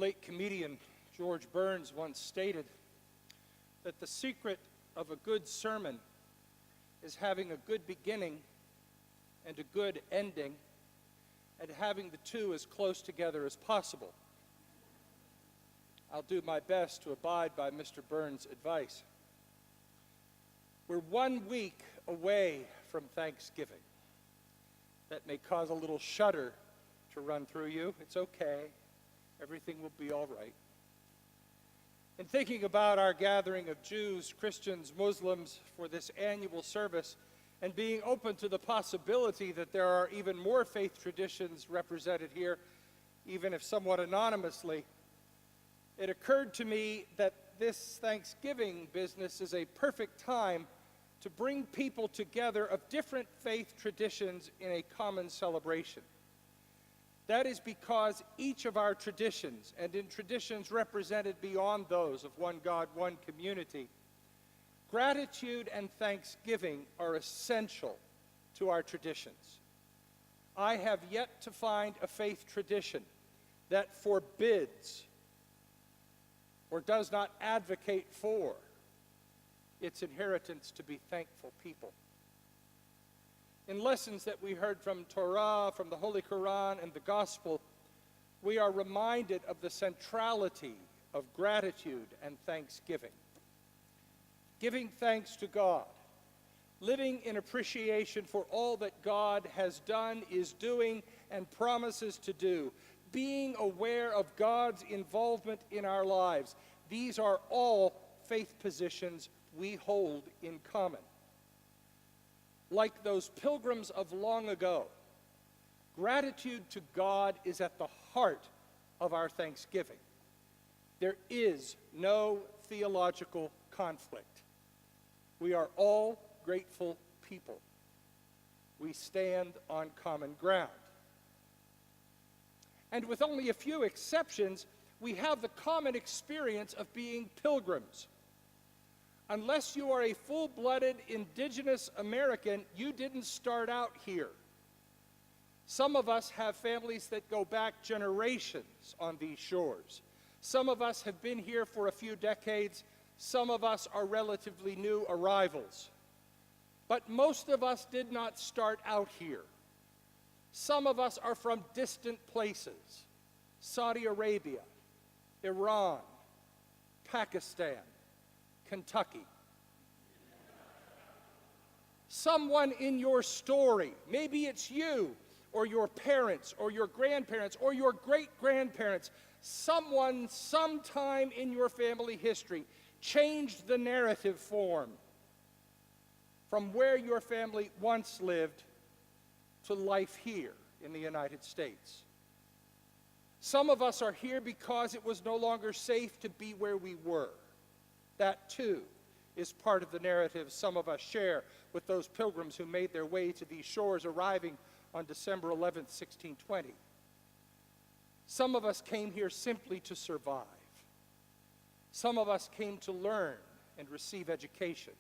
late comedian George Burns once stated that the secret of a good sermon is having a good beginning and a good ending, and having the two as close together as possible. I'll do my best to abide by Mr. Burns' advice. We're 1 week away from Thanksgiving. That may cause a little shudder to run through you. It's okay. Everything will be all right. In thinking about our gathering of Jews, Christians, Muslims for this annual service, and being open to the possibility that there are even more faith traditions represented here, even if somewhat anonymously, it occurred to me that this Thanksgiving business is a perfect time to bring people together of different faith traditions in a common celebration. That is because each of our traditions, and in traditions represented beyond those of one God, one community, gratitude and thanksgiving are essential to our traditions. I have yet to find a faith tradition that forbids or does not advocate for its inheritance to be thankful people. In lessons that we heard from Torah, from the Holy Quran, and the Gospel, we are reminded of the centrality of gratitude and thanksgiving. Giving thanks to God, living in appreciation for all that God has done, is doing, and promises to do, being aware of God's involvement in our lives. These are all faith positions we hold in common. Like those pilgrims of long ago, gratitude to God is at the heart of our thanksgiving. There is no theological conflict. We are all grateful people. We stand on common ground. And with only a few exceptions, we have the common experience of being pilgrims. Unless you are a full-blooded indigenous American, you didn't start out here. Some of us have families that go back generations on these shores. Some of us have been here for a few decades. Some of us are relatively new arrivals. But most of us did not start out here. Some of us are from distant places: Saudi Arabia, Iran, Pakistan, Kentucky. Someone in your story, maybe it's you or your parents or your grandparents or your great-grandparents, someone sometime in your family history changed the narrative form from where your family once lived to life here in the United States. Some of us are here because it was no longer safe to be where we were. That, too, is part of the narrative some of us share with those pilgrims who made their way to these shores, arriving on December 11th, 1620. Some of us came here simply to survive. Some of us came to learn and receive education.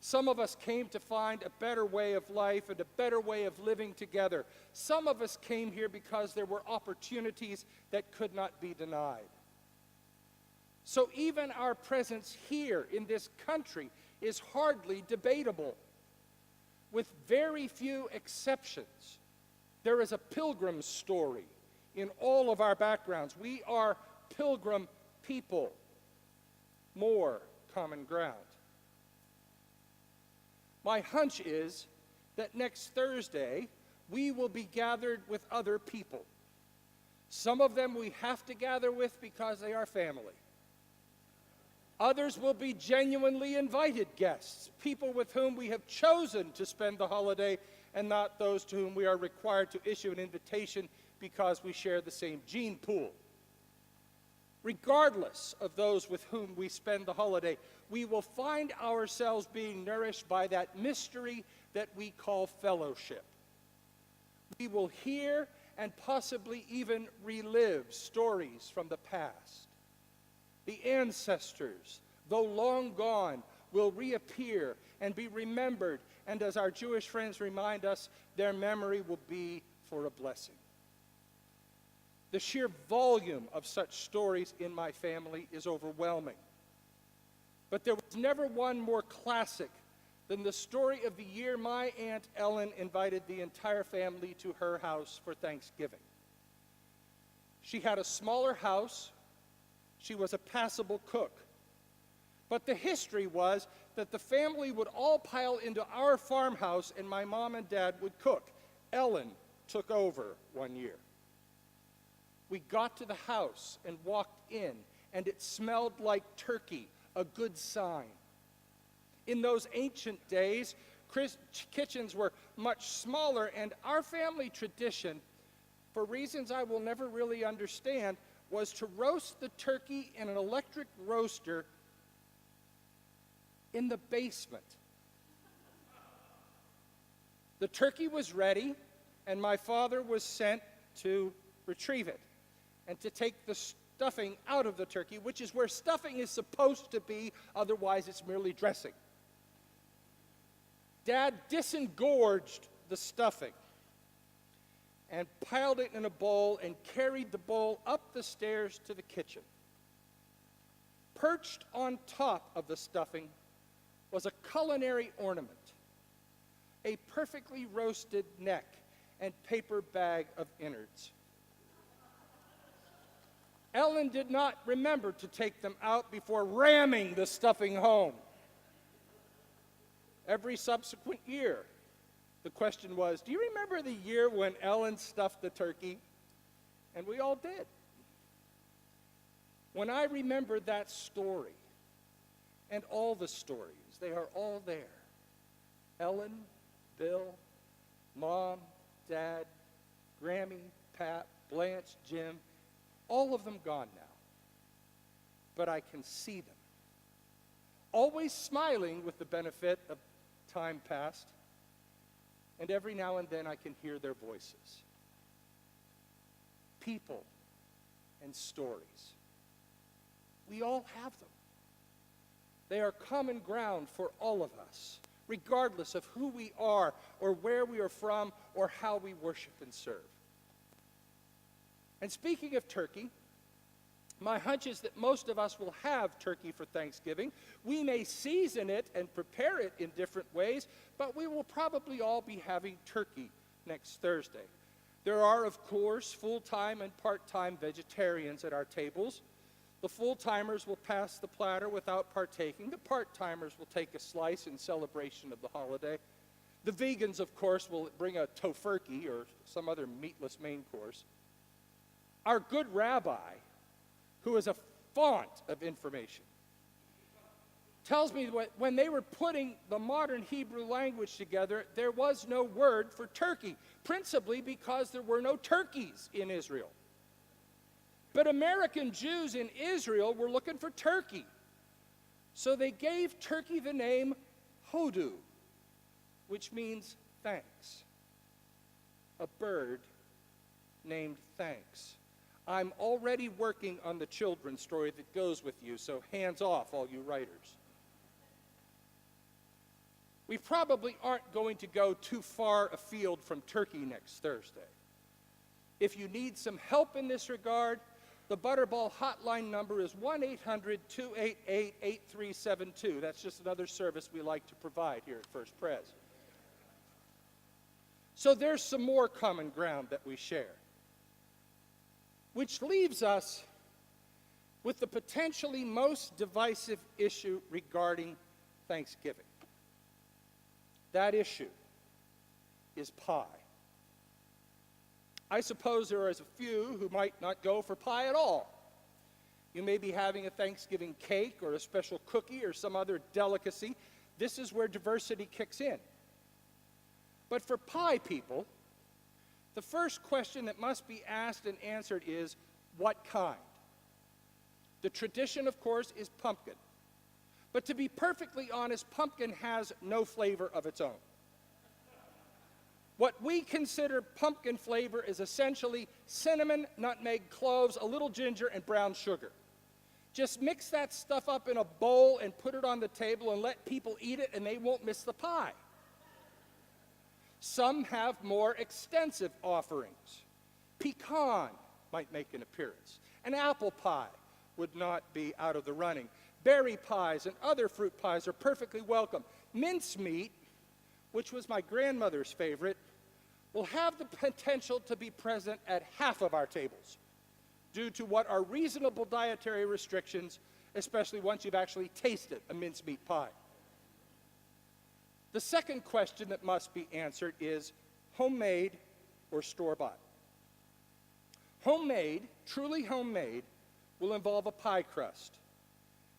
Some of us came to find a better way of life and a better way of living together. Some of us came here because there were opportunities that could not be denied. So even our presence here in this country is hardly debatable. With very few exceptions, there is a pilgrim story in all of our backgrounds. We are pilgrim people. More common ground. My hunch is that next Thursday, we will be gathered with other people. Some of them we have to gather with because they are family. Others will be genuinely invited guests, people with whom we have chosen to spend the holiday and not those to whom we are required to issue an invitation because we share the same gene pool. Regardless of those with whom we spend the holiday, we will find ourselves being nourished by that mystery that we call fellowship. We will hear and possibly even relive stories from the past. The ancestors, though long gone, will reappear and be remembered, and as our Jewish friends remind us, their memory will be for a blessing. The sheer volume of such stories in my family is overwhelming. But there was never one more classic than the story of the year my Aunt Ellen invited the entire family to her house for Thanksgiving. She had a smaller house. She was a passable cook. But the history was that the family would all pile into our farmhouse and my mom and dad would cook. Ellen took over one year. We got to the house and walked in, and it smelled like turkey, a good sign. In those ancient days, kitchens were much smaller, and our family tradition, for reasons I will never really understand, was to roast the turkey in an electric roaster in the basement. The turkey was ready, and my father was sent to retrieve it and to take the stuffing out of the turkey, which is where stuffing is supposed to be, otherwise it's merely dressing. Dad disengorged the stuffing and piled it in a bowl and carried the bowl up the stairs to the kitchen. Perched on top of the stuffing was a culinary ornament, a perfectly roasted neck and paper bag of innards. Ellen did not remember to take them out before ramming the stuffing home. Every subsequent year, the question was, do you remember the year when Ellen stuffed the turkey? And we all did. When I remember that story, and all the stories, they are all there. Ellen, Bill, Mom, Dad, Grammy, Pat, Blanche, Jim, all of them gone now. But I can see them. Always smiling with the benefit of time past. And every now and then I can hear their voices. People and stories. We all have them. They are common ground for all of us, regardless of who we are or where we are from or how we worship and serve. And speaking of turkey, my hunch is that most of us will have turkey for Thanksgiving. We may season it and prepare it in different ways, but we will probably all be having turkey next Thursday. There are, of course, full-time and part-time vegetarians at our tables. The full-timers will pass the platter without partaking. The part-timers will take a slice in celebration of the holiday. The vegans, of course, will bring a tofurkey or some other meatless main course. Our good rabbi, who is a font of information, tells me that when they were putting the modern Hebrew language together, there was no word for turkey, principally because there were no turkeys in Israel. But American Jews in Israel were looking for turkey. So they gave turkey the name hodu, which means thanks. A bird named thanks. I'm already working on the children's story that goes with you, so hands off, all you writers. We probably aren't going to go too far afield from turkey next Thursday. If you need some help in this regard, the Butterball hotline number is 1-800-288-8372. That's just another service we like to provide here at First Pres. So there's some more common ground that we share, which leaves us with the potentially most divisive issue regarding Thanksgiving. That issue is pie. I suppose there is a few who might not go for pie at all. You may be having a Thanksgiving cake or a special cookie or some other delicacy. This is where diversity kicks in. But for pie people, the first question that must be asked and answered is, what kind? The tradition, of course, is pumpkin. But to be perfectly honest, pumpkin has no flavor of its own. What we consider pumpkin flavor is essentially cinnamon, nutmeg, cloves, a little ginger, and brown sugar. Just mix that stuff up in a bowl and put it on the table and let people eat it, and they won't miss the pie. Some have more extensive offerings. Pecan, might make an appearance. An apple pie would not be out of the running. Berry pies and other fruit pies are perfectly welcome. Mincemeat, which was my grandmother's favorite, will have the potential to be present at half of our tables due to what are reasonable dietary restrictions, especially once you've actually tasted a mincemeat pie. The second question that must be answered is homemade or store-bought. Homemade, truly homemade, will involve a pie crust,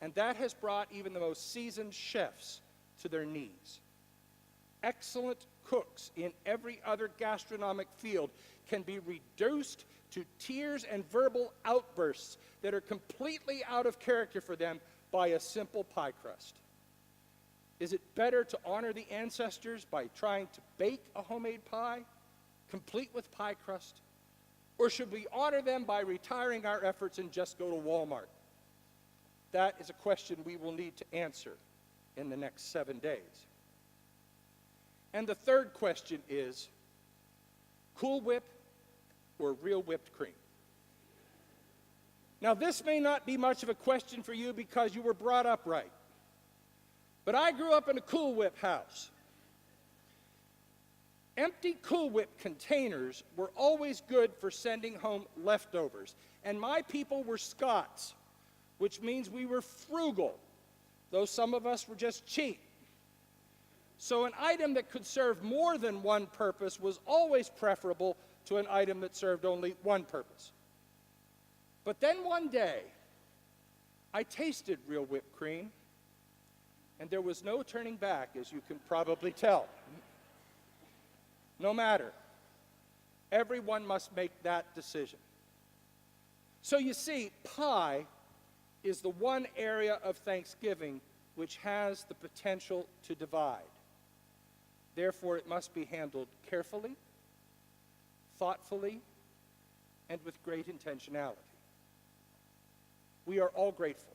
and that has brought even the most seasoned chefs to their knees. Excellent cooks in every other gastronomic field can be reduced to tears and verbal outbursts that are completely out of character for them by a simple pie crust. Is it better to honor the ancestors by trying to bake a homemade pie, complete with pie crust? Or should we honor them by retiring our efforts and just go to Walmart? That is a question we will need to answer in the next 7 days. And the third question is, Cool Whip or real whipped cream? Now, this may not be much of a question for you because you were brought up right. But I grew up in a Cool Whip house. Empty Cool Whip containers were always good for sending home leftovers. And my people were Scots, which means we were frugal, though some of us were just cheap. So an item that could serve more than one purpose was always preferable to an item that served only one purpose. But then one day, I tasted real whipped cream, and there was no turning back, as you can probably tell. No matter. Everyone must make that decision. So you see, pie is the one area of Thanksgiving which has the potential to divide. Therefore, it must be handled carefully, thoughtfully, and with great intentionality. We are all grateful.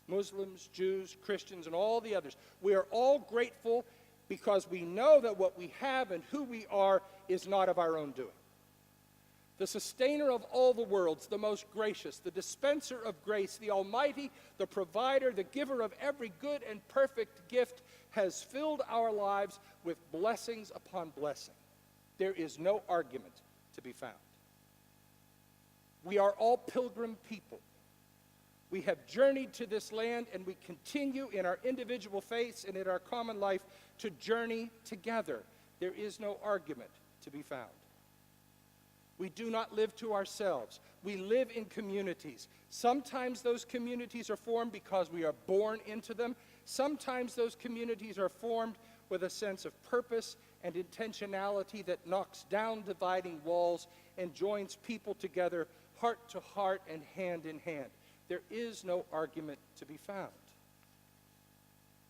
Muslims, Jews, Christians, and all the others. We are all grateful because we know that what we have and who we are is not of our own doing. The sustainer of all the worlds, the most gracious, the dispenser of grace, the almighty, the provider, the giver of every good and perfect gift, has filled our lives with blessings upon blessing. There is no argument to be found. We are all pilgrim people. We have journeyed to this land, and we continue in our individual faiths and in our common life to journey together. There is no argument to be found. We do not live to ourselves. We live in communities. Sometimes those communities are formed because we are born into them. Sometimes those communities are formed with a sense of purpose and intentionality that knocks down dividing walls and joins people together, heart to heart and hand in hand. There is no argument to be found.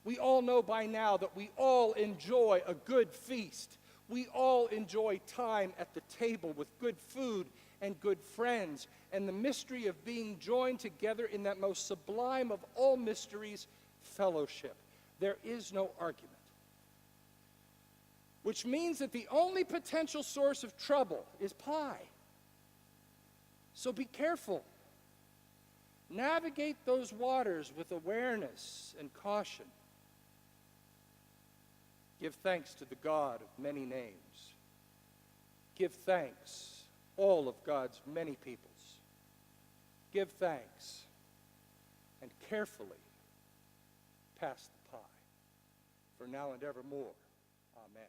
We all know by now that we all enjoy a good feast. We all enjoy time at the table with good food and good friends, and the mystery of being joined together in that most sublime of all mysteries, fellowship. There is no argument. Which means that the only potential source of trouble is pie. So be careful. Navigate those waters with awareness and caution. Give thanks to the God of many names. Give thanks, all of God's many peoples. Give thanks and carefully pass the pie. For now and evermore, amen.